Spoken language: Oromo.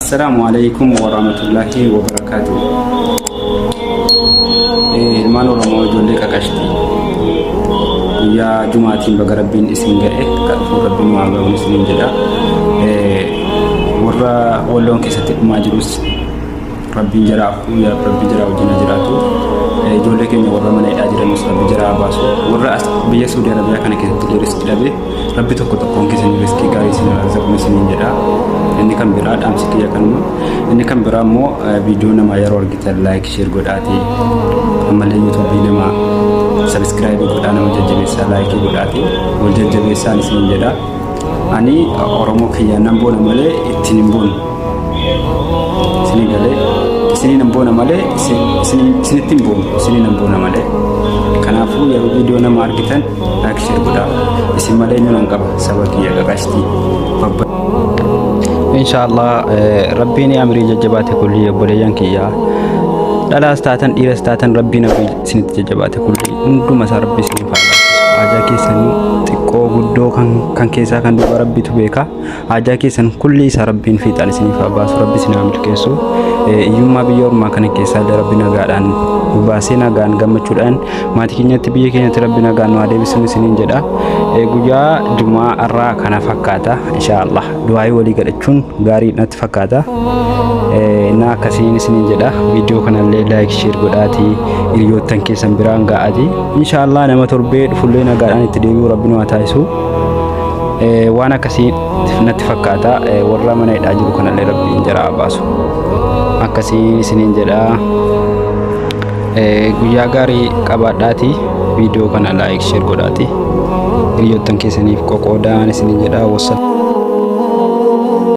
Assalamualaikum warahmatullahi wabarakatuh. Ilmaan Oromoo ijoollee qaqashtii guyyaa Jumaatiin baga Rabbiin isin ga'e kadhuu Rabbiin waa ga'uun isiniin jedha. Warra Walloon keessatti dhumaa jirus Rabbiin jaraa wajjin jiraatu. Ijoollee keenya warra mana hidhaa jiranus Rabbi jaraa baasu. Warra biyya Saudi Arabiyaa kana keessatti riskii dhabe Rabbi tokkoon keessanii riskii gaarii isin argachuun isiniin jedha. Inni kan biraa dhaamsi kiyya kanuma. Inni kan biraa immoo viidiyoo nama yeroo argitan like share godhaati. Ammallee YouTube nama subscribe godhaa nama jajjabeessaa like godhaati. Wal jajjabeessaan isiniin jedha. Ani Oromoo kiyya nan boona malee ittiin hin boonu. Isinii galee isinii nan boona malee isinitti hin boonu. Isinii nan boona malee. Kanaafuu yeroo viidiyoo nama argitan like share godhaa. Isin malee eenyu nan qaba saba kiyya qaqashtii. Inshallah Rabbiin amrii jajjabaate kulli obboleeyyan kiyya dhalaas taatan dhiiras taatan Rabbiin amrii isinitti jajjabaate kulli hunduma isaa Rabbi isiniif haa ajaa keessanii xiqqoo guddoo kan keessaa kan duuba Rabbitu beeka ajaa keessan kulli isaa Rabbiin fiixaan isiniif haa baasu Rabbi isin haa milkeessu iyyummaa biyya ormaa kana keessaa Rabbi nagaadhaan baasee nagaan gammachuudhaan maatii keenyatti biyya keenyatti Rabbi nagaan nu adeemsisu isiniin jedha. Guyyaa Jumaa irraa kana fakkaata inshallah du'aa walii gadhachuun gaarii natti fakkaata. Na akkasiin isiniin jedha viidiyoo kanallee like share godhaati hiriyoottan keessan biraan ga'aati inshallah nama torbee dhufullee nagaadhaan itti deebi'u Rabbi nu haa taasisu. Waan akkasii natti fakkaata warra mana hidhaa jiru kanallee Rabbiin jaraa baasu akkasiin isiniin jedha. Guyyaa gaarii qabaadhaati viidiyoo kana like share godhaati hiriyoottan keessaniif qoqoodaan isiniin jedha. Wassalaamu